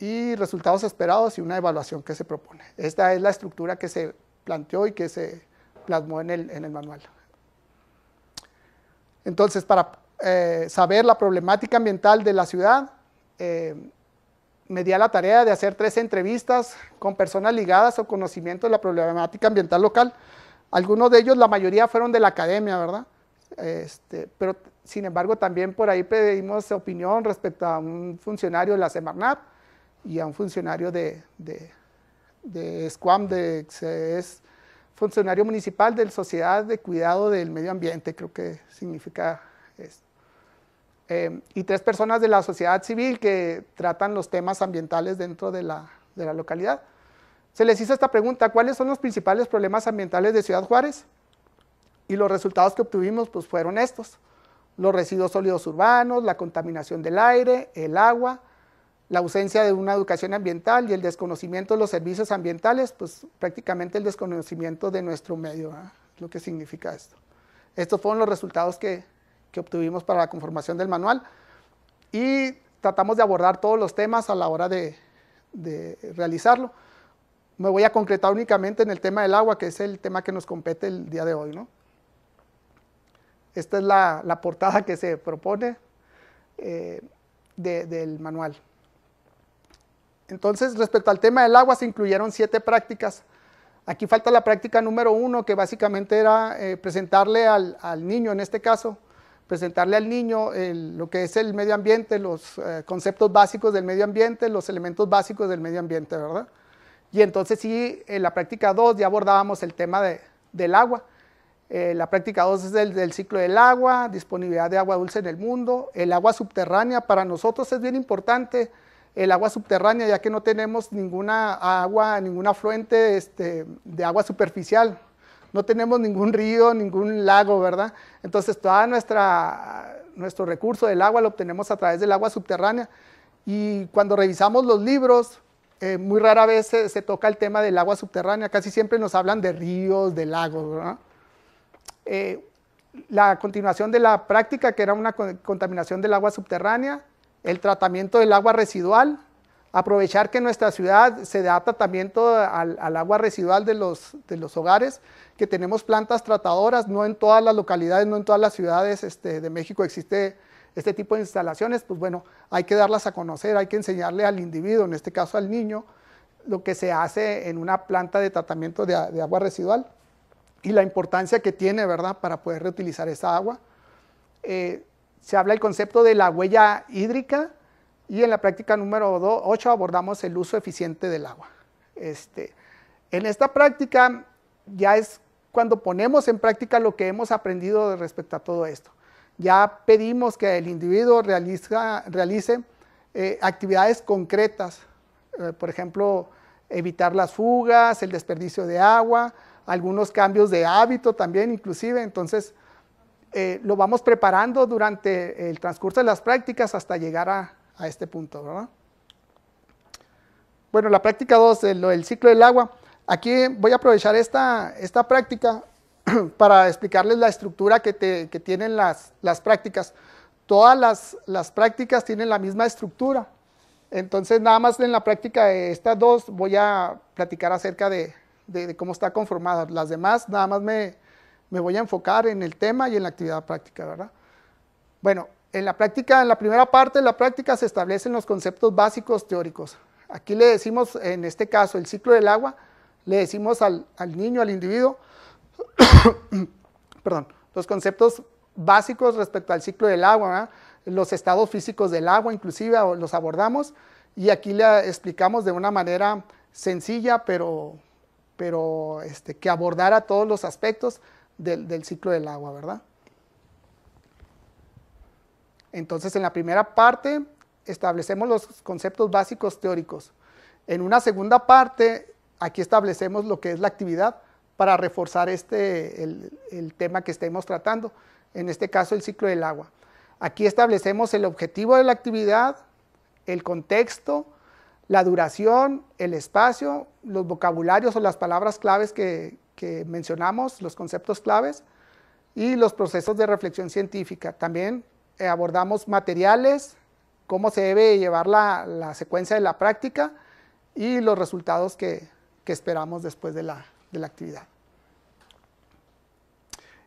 y resultados esperados y una evaluación que se propone. Esta es la estructura que se planteó y que se plasmó en el manual. Entonces, para saber la problemática ambiental de la ciudad, me di a la tarea de hacer 3 entrevistas con personas ligadas o conocimiento de la problemática ambiental local. Algunos de ellos, la mayoría fueron de la academia, ¿verdad? Pero sin embargo también por ahí pedimos opinión respecto a un funcionario de la Semarnat y a un funcionario de SCUAM, que es funcionario municipal de la Sociedad de Cuidado del Medio Ambiente, creo que significa esto. Y 3 personas de la sociedad civil que tratan los temas ambientales dentro de la localidad. Se les hizo esta pregunta: ¿cuáles son los principales problemas ambientales de Ciudad Juárez? Y los resultados que obtuvimos pues fueron estos. los residuos sólidos urbanos, la contaminación del aire, el agua, la ausencia de una educación ambiental y el desconocimiento de los servicios ambientales, pues prácticamente el desconocimiento de nuestro medio, ¿verdad? Lo que significa esto. Estos fueron los resultados que obtuvimos para la conformación del manual y tratamos de abordar todos los temas a la hora de realizarlo. Me voy a concretar únicamente en el tema del agua, que es el tema que nos compete el día de hoy, ¿no? Esta es la portada que se propone del manual. Entonces, respecto al tema del agua, se incluyeron 7 prácticas. Aquí falta la práctica número 1, que básicamente era presentarle al niño, en este caso, presentarle al niño lo que es el medio ambiente, los conceptos básicos del medio ambiente, los elementos básicos del medio ambiente, ¿verdad? Y entonces sí, en la práctica 2 ya abordábamos el tema del agua. La práctica 2 es del ciclo del agua, disponibilidad de agua dulce en el mundo. El agua subterránea para nosotros es bien importante, el agua subterránea, ya que no tenemos ninguna afluente de agua superficial. No tenemos ningún río, ningún lago, ¿verdad? Entonces, todo nuestro recurso del agua lo obtenemos a través del agua subterránea. Y cuando revisamos los libros, muy rara vez se toca el tema del agua subterránea. Casi siempre nos hablan de ríos, de lagos, ¿verdad? La continuación de la práctica, que era una contaminación del agua subterránea, el tratamiento del agua residual, aprovechar que en nuestra ciudad se da tratamiento al agua residual de los hogares, que tenemos plantas tratadoras, no en todas las localidades, no en todas las ciudades de México existe este tipo de instalaciones. Pues bueno, hay que darlas a conocer, hay que enseñarle al individuo, en este caso al niño, lo que se hace en una planta de tratamiento de agua residual y la importancia que tiene, ¿verdad?, para poder reutilizar esa agua. Se habla el concepto de la huella hídrica y en la práctica número 8 abordamos el uso eficiente del agua. En esta práctica ya es cuando ponemos en práctica lo que hemos aprendido respecto a todo esto. Ya pedimos que el individuo realice actividades concretas, por ejemplo, evitar las fugas, el desperdicio de agua, algunos cambios de hábito también inclusive. Entonces, lo vamos preparando durante el transcurso de las prácticas hasta llegar a este punto, ¿verdad? Bueno, la práctica 2, el ciclo del agua. Aquí voy a aprovechar esta práctica para explicarles la estructura que tienen las prácticas. Todas las prácticas tienen la misma estructura. Entonces, nada más en la práctica de estas 2 voy a platicar acerca de cómo está conformada. Las demás, nada más me voy a enfocar en el tema y en la actividad práctica, ¿verdad? Bueno, en la primera parte de la práctica se establecen los conceptos básicos teóricos. Aquí le decimos, en este caso, el ciclo del agua, le decimos al niño, al individuo, perdón, los conceptos básicos respecto al ciclo del agua, ¿verdad? Los estados físicos del agua, inclusive, los abordamos, y aquí le explicamos de una manera sencilla, pero que abordara todos los aspectos del ciclo del agua, ¿verdad? Entonces, en la primera parte establecemos los conceptos básicos teóricos. En una segunda parte, aquí establecemos lo que es la actividad para reforzar el tema que estemos tratando, en este caso el ciclo del agua. Aquí establecemos el objetivo de la actividad, el contexto, la duración, el espacio, los vocabularios o las palabras claves que mencionamos, los conceptos claves, y los procesos de reflexión científica. También abordamos materiales, cómo se debe llevar la secuencia de la práctica y los resultados que esperamos después de la actividad.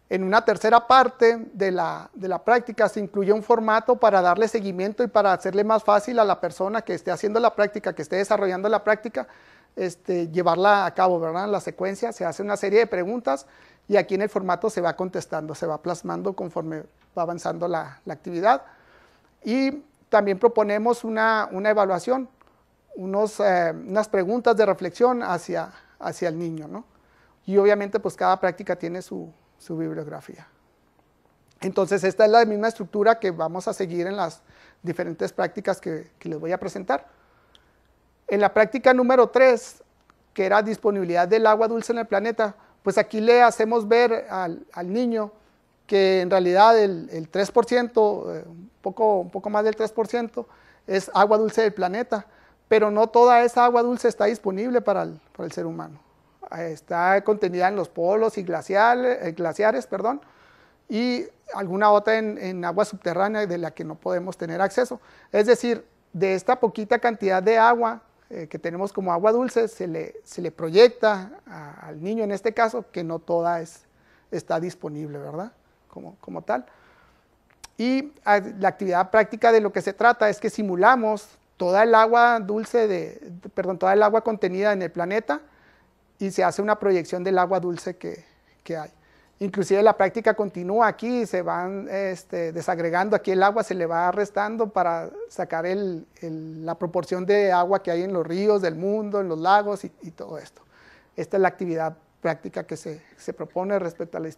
En una tercera parte de la práctica se incluye un formato para darle seguimiento y para hacerle más fácil a la persona que esté haciendo la práctica, que esté desarrollando la práctica, llevarla a cabo, ¿verdad? La secuencia, se hace una serie de preguntas y aquí en el formato se va contestando, se va plasmando conforme va avanzando la actividad. Y también proponemos una evaluación, unas preguntas de reflexión hacia el niño, ¿no? Y obviamente pues cada práctica tiene su bibliografía. Entonces esta es la misma estructura que vamos a seguir en las diferentes prácticas que les voy a presentar. En la práctica número 3, que era disponibilidad del agua dulce en el planeta, pues aquí le hacemos ver al niño que en realidad el 3%, un poco más del 3%, es agua dulce del planeta, pero no toda esa agua dulce está disponible para el ser humano. Está contenida en los polos y glaciares, y alguna otra en agua subterránea de la que no podemos tener acceso. Es decir, de esta poquita cantidad de agua que tenemos como agua dulce, se le proyecta al niño en este caso que no toda está disponible, ¿verdad? Como tal. Y la actividad práctica de lo que se trata es que simulamos toda el agua toda el agua contenida en el planeta y se hace una proyección del agua dulce que hay. Inclusive la práctica continúa aquí, se van desagregando aquí el agua, se le va restando para sacar la proporción de agua que hay en los ríos del mundo, en los lagos y todo esto. Esta es la actividad práctica que se propone respecto a la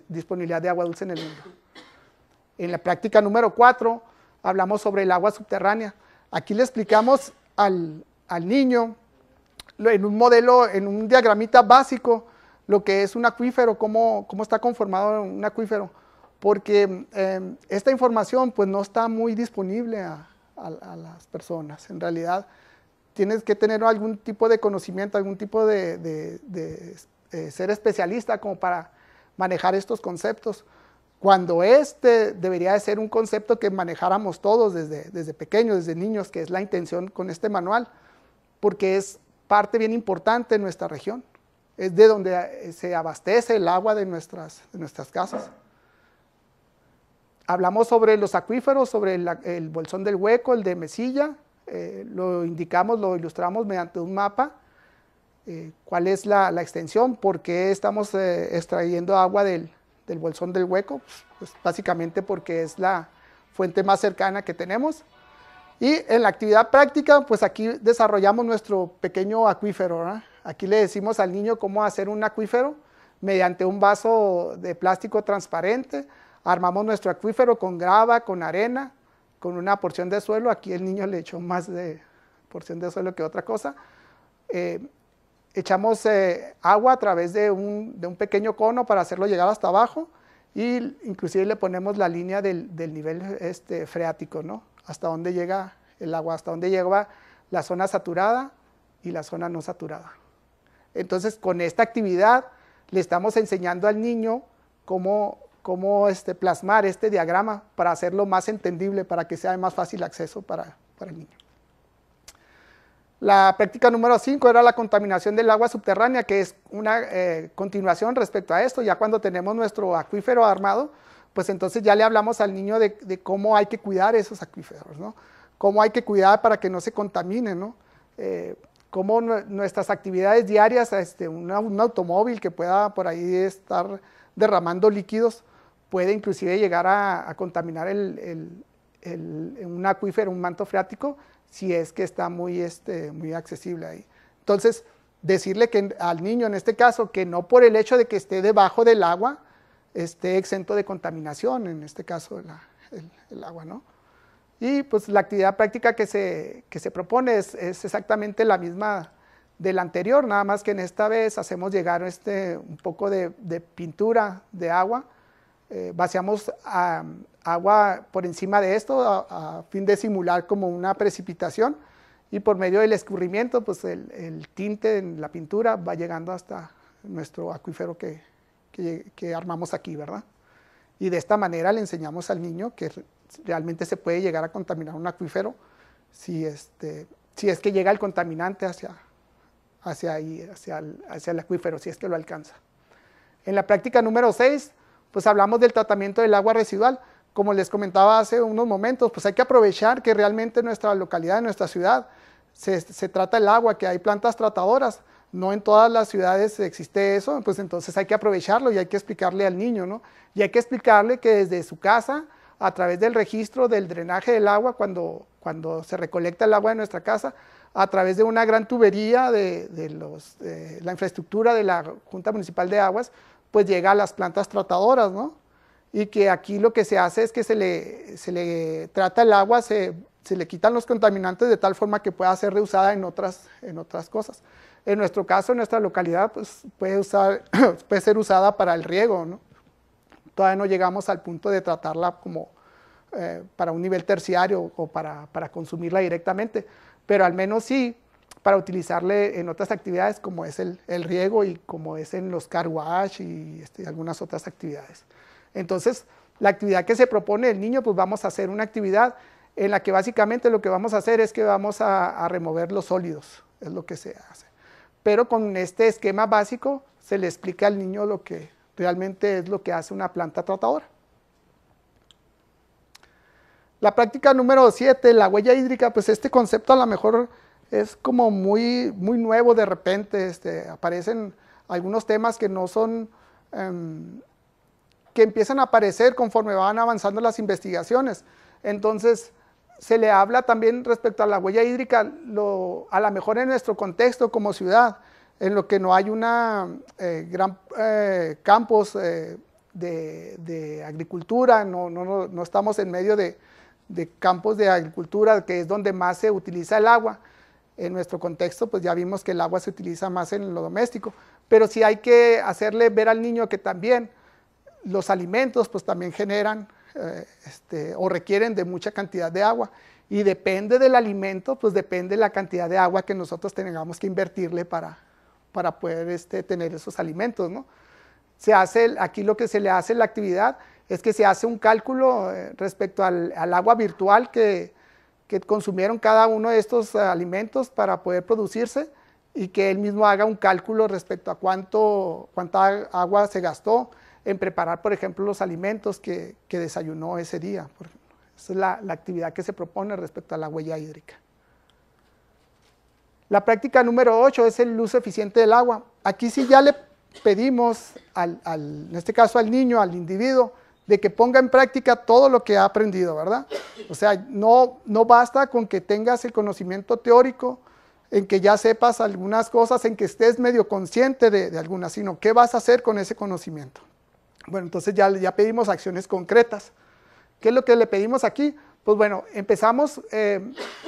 disponibilidad de agua dulce en el mundo. En la práctica número 4 hablamos sobre el agua subterránea. Aquí le explicamos al niño en un modelo, en un diagramita básico, lo que es un acuífero, cómo está conformado un acuífero, porque esta información pues no está muy disponible a las personas. En realidad tienes que tener algún tipo de conocimiento, algún tipo de ser especialista como para manejar estos conceptos, cuando debería de ser un concepto que manejáramos todos desde pequeños, desde niños, que es la intención con este manual, porque es parte bien importante de nuestra región. Es de donde se abastece el agua de nuestras casas. Hablamos sobre los acuíferos, sobre el Bolsón del Hueco, el de Mesilla, lo indicamos, lo ilustramos mediante un mapa, cuál es la extensión, por qué estamos extrayendo agua del Bolsón del Hueco, pues básicamente porque es la fuente más cercana que tenemos. Y en la actividad práctica, pues aquí desarrollamos nuestro pequeño acuífero, ¿verdad? Aquí le decimos al niño cómo hacer un acuífero mediante un vaso de plástico transparente. Armamos nuestro acuífero con grava, con arena, con una porción de suelo. Aquí el niño le echó más de porción de suelo que otra cosa. Echamos agua a través de un pequeño cono para hacerlo llegar hasta abajo, y inclusive le ponemos la línea del nivel freático, ¿no? Hasta dónde llega el agua, hasta dónde llega la zona saturada y la zona no saturada. Entonces, con esta actividad le estamos enseñando al niño cómo plasmar este diagrama para hacerlo más entendible, para que sea de más fácil acceso para el niño. La práctica número 5 era la contaminación del agua subterránea, que es una continuación respecto a esto. Ya cuando tenemos nuestro acuífero armado, pues entonces ya le hablamos al niño de cómo hay que cuidar esos acuíferos, ¿no? Cómo hay que cuidar para que no se contaminen, ¿no? Cómo nuestras actividades diarias, un automóvil que pueda por ahí estar derramando líquidos, puede inclusive llegar a contaminar un acuífero, un manto freático, si es que está muy accesible ahí. Entonces, decirle al niño en este caso que no por el hecho de que esté debajo del agua esté exento de contaminación, en este caso el agua, ¿no? Y pues la actividad práctica que se propone es exactamente la misma de la anterior, nada más que en esta vez hacemos llegar un poco de pintura de agua, vaciamos agua por encima de esto a fin de simular como una precipitación, y por medio del escurrimiento pues el tinte en la pintura va llegando hasta nuestro acuífero que armamos aquí, ¿verdad? Y de esta manera le enseñamos al niño que realmente se puede llegar a contaminar un acuífero si es que llega el contaminante hacia el acuífero, si es que lo alcanza. En la práctica número 6, pues hablamos del tratamiento del agua residual. Como les comentaba hace unos momentos, pues hay que aprovechar que realmente en nuestra localidad, en nuestra ciudad, se trata el agua, que hay plantas tratadoras. No en todas las ciudades existe eso, pues entonces hay que aprovecharlo y hay que explicarle al niño, ¿no? Y hay que explicarle que desde su casa, a través del registro del drenaje del agua, cuando se recolecta el agua de nuestra casa, a través de una gran tubería de la infraestructura de la Junta Municipal de Aguas, pues llega a las plantas tratadoras, ¿no? Y que aquí lo que se hace es que se le trata el agua, se le quitan los contaminantes de tal forma que pueda ser reusada en otras cosas. En nuestro caso, en nuestra localidad, pues puede ser usada para el riego, ¿no? todavía no llegamos al punto de tratarla como para un nivel terciario o para consumirla directamente, pero al menos sí para utilizarle en otras actividades como es el riego y como es en los car wash y algunas otras actividades. Entonces, la actividad que se propone el niño, pues vamos a hacer una actividad en la que básicamente lo que vamos a hacer es que vamos a remover los sólidos, es lo que se hace. Pero con este esquema básico se le explica al niño lo que realmente es lo que hace una planta tratadora. La práctica número 7, la huella hídrica, pues este concepto a lo mejor es como muy nuevo de repente, aparecen algunos temas que no son, que empiezan a aparecer conforme van avanzando las investigaciones. Entonces, se le habla también respecto a la huella hídrica, a lo mejor en nuestro contexto como ciudad, en lo que no hay una gran campos de agricultura, no estamos en medio de campos de agricultura, que es donde más se utiliza el agua. En nuestro contexto, pues ya vimos que el agua se utiliza más en lo doméstico, pero sí hay que hacerle ver al niño que también los alimentos pues también generan o requieren de mucha cantidad de agua, y depende del alimento, pues depende la cantidad de agua que nosotros tengamos que invertirle para poder tener esos alimentos, ¿no? Aquí lo que se le hace en la actividad es que se hace un cálculo respecto al agua virtual que consumieron cada uno de estos alimentos para poder producirse, y que él mismo haga un cálculo respecto a cuánta agua se gastó en preparar, por ejemplo, los alimentos que desayunó ese día. Esa es la actividad que se propone respecto a la huella hídrica. La práctica número 8 es el uso eficiente del agua. Aquí sí ya le pedimos, en este caso al niño, al individuo, de que ponga en práctica todo lo que ha aprendido, ¿verdad? O sea, no basta con que tengas el conocimiento teórico, en que ya sepas algunas cosas, en que estés medio consciente de algunas, sino qué vas a hacer con ese conocimiento. Bueno, entonces ya pedimos acciones concretas. ¿Qué es lo que le pedimos aquí? Pues bueno, empezamos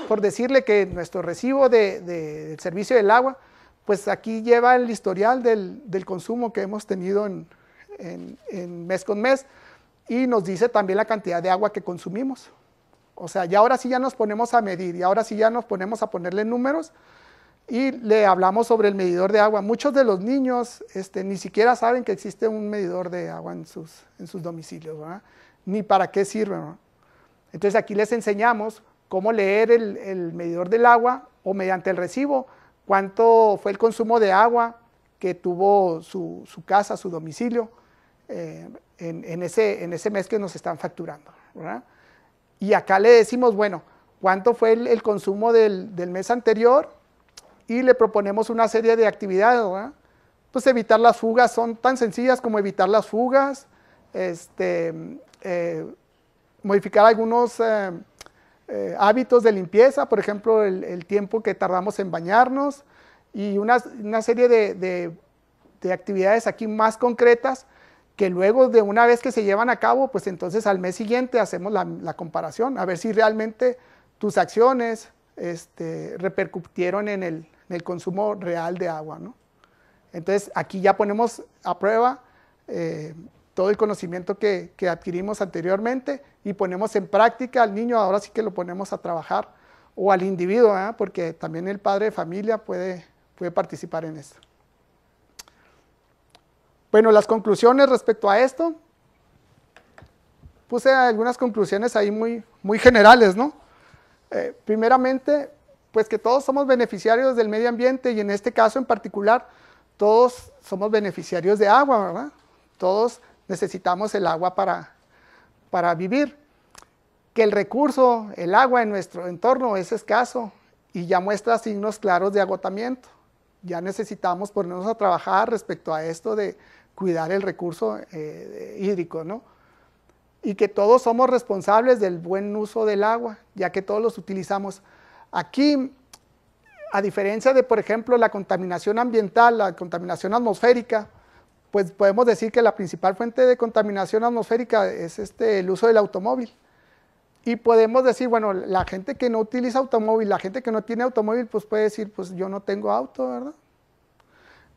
por decirle que nuestro recibo del servicio del agua, pues aquí lleva el historial del consumo que hemos tenido en mes con mes, y nos dice también la cantidad de agua que consumimos. O sea, ya ahora sí ya nos ponemos a medir, y ahora sí ya nos ponemos a ponerle números, y le hablamos sobre el medidor de agua. Muchos de los niños ni siquiera saben que existe un medidor de agua en sus domicilios, ¿verdad? Ni para qué sirve, ¿verdad? Entonces aquí les enseñamos cómo leer el medidor del agua, o mediante el recibo, cuánto fue el consumo de agua que tuvo su casa, su domicilio, en ese mes que nos están facturando, ¿verdad? Y acá le decimos, bueno, cuánto fue el consumo del mes anterior, y le proponemos una serie de actividades, ¿verdad? Pues evitar las fugas, son tan sencillas como evitar las fugas, modificar algunos hábitos de limpieza, por ejemplo, el tiempo que tardamos en bañarnos, y una serie de actividades aquí más concretas, que luego de una vez que se llevan a cabo, pues entonces al mes siguiente hacemos la comparación, a ver si realmente tus acciones repercutieron en el consumo real de agua, ¿no? Entonces aquí ya ponemos a prueba todo el conocimiento que adquirimos anteriormente, y ponemos en práctica al niño, ahora sí que lo ponemos a trabajar, o al individuo, porque también el padre de familia puede participar en esto. Bueno, las conclusiones respecto a esto, puse algunas conclusiones ahí muy generales, ¿no? Primeramente, pues que todos somos beneficiarios del medio ambiente, y en este caso en particular, todos somos beneficiarios de agua, ¿verdad? Todos necesitamos el agua para vivir. Que el recurso, el agua en nuestro entorno es escaso y ya muestra signos claros de agotamiento. Ya necesitamos ponernos a trabajar respecto a esto de cuidar el recurso hídrico, ¿no? Y que todos somos responsables del buen uso del agua, ya que todos los utilizamos. Aquí, a diferencia de, por ejemplo, la contaminación ambiental, la contaminación atmosférica, pues podemos decir que la principal fuente de contaminación atmosférica es el uso del automóvil. Y podemos decir, bueno, la gente que no utiliza automóvil, la gente que no tiene automóvil, pues puede decir, pues yo no tengo auto, ¿verdad?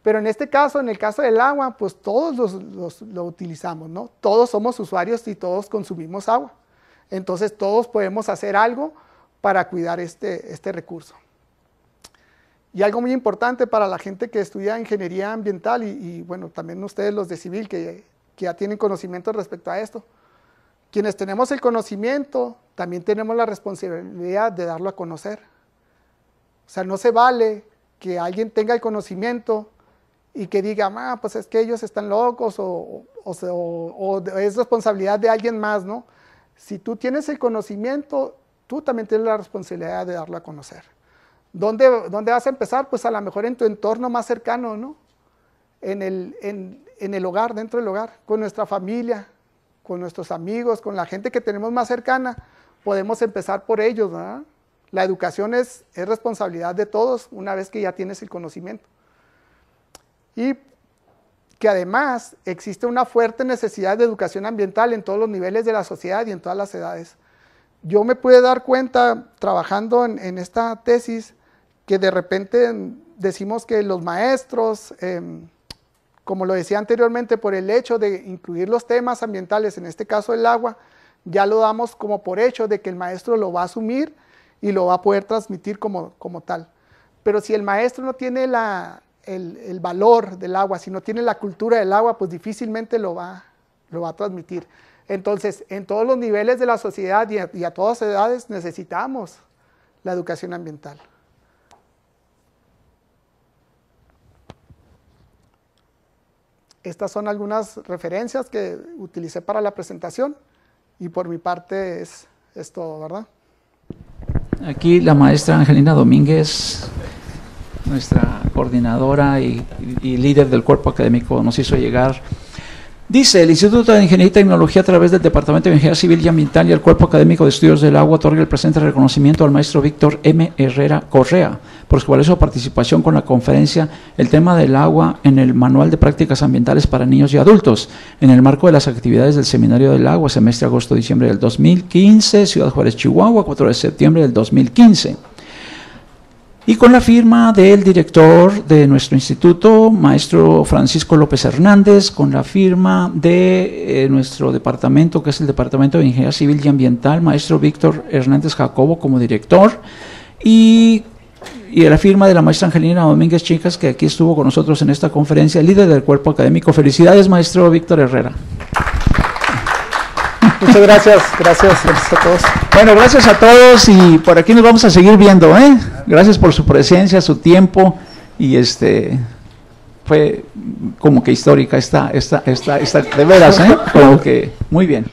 Pero en este caso, en el caso del agua, pues todos lo utilizamos, ¿no? Todos somos usuarios y todos consumimos agua. Entonces todos podemos hacer algo para cuidar este recurso. Y algo muy importante para la gente que estudia ingeniería ambiental y bueno, también ustedes los de civil que ya tienen conocimiento respecto a esto. Quienes tenemos el conocimiento, también tenemos la responsabilidad de darlo a conocer. O sea, no se vale que alguien tenga el conocimiento y que diga, pues es que ellos están locos o es responsabilidad de alguien más, ¿no? Si tú tienes el conocimiento, tú también tienes la responsabilidad de darlo a conocer. ¿Dónde vas a empezar? Pues a lo mejor en tu entorno más cercano, ¿no? En el hogar, dentro del hogar, con nuestra familia, con nuestros amigos, con la gente que tenemos más cercana, podemos empezar por ellos, ¿verdad? La educación es responsabilidad de todos una vez que ya tienes el conocimiento. Y que además existe una fuerte necesidad de educación ambiental en todos los niveles de la sociedad y en todas las edades. Yo me pude dar cuenta, trabajando en esta tesis, que de repente decimos que los maestros, como lo decía anteriormente, por el hecho de incluir los temas ambientales, en este caso el agua, ya lo damos como por hecho de que el maestro lo va a asumir y lo va a poder transmitir como tal. Pero si el maestro no tiene el valor del agua, si no tiene la cultura del agua, pues difícilmente lo va a transmitir. Entonces, en todos los niveles de la sociedad y a todas edades necesitamos la educación ambiental. Estas son algunas referencias que utilicé para la presentación y por mi parte es todo, ¿verdad? Aquí la maestra Angelina Domínguez, nuestra coordinadora y líder del cuerpo académico, nos hizo llegar. Dice, el Instituto de Ingeniería y Tecnología, a través del Departamento de Ingeniería Civil y Ambiental y el Cuerpo Académico de Estudios del Agua, otorga el presente reconocimiento al maestro Víctor M. Herrera Correa por su valiosa participación con la conferencia El tema del agua en el Manual de Prácticas Ambientales para Niños y Adultos, en el marco de las actividades del Seminario del Agua, semestre agosto-diciembre del 2015, Ciudad Juárez, Chihuahua, 4 de septiembre del 2015. Y con la firma del director de nuestro instituto, maestro Francisco López Hernández, con la firma de nuestro departamento, que es el Departamento de Ingeniería Civil y Ambiental, maestro Víctor Hernández Jacobo como director, y la firma de la maestra Angelina Domínguez Chicas, que aquí estuvo con nosotros en esta conferencia, líder del cuerpo académico. Felicidades, maestro Víctor Herrera. Muchas gracias a todos. Bueno, gracias a todos y por aquí nos vamos a seguir viendo, ¿eh? Gracias por su presencia, su tiempo y fue como que histórica esta de veras, ¿eh? Como que muy bien.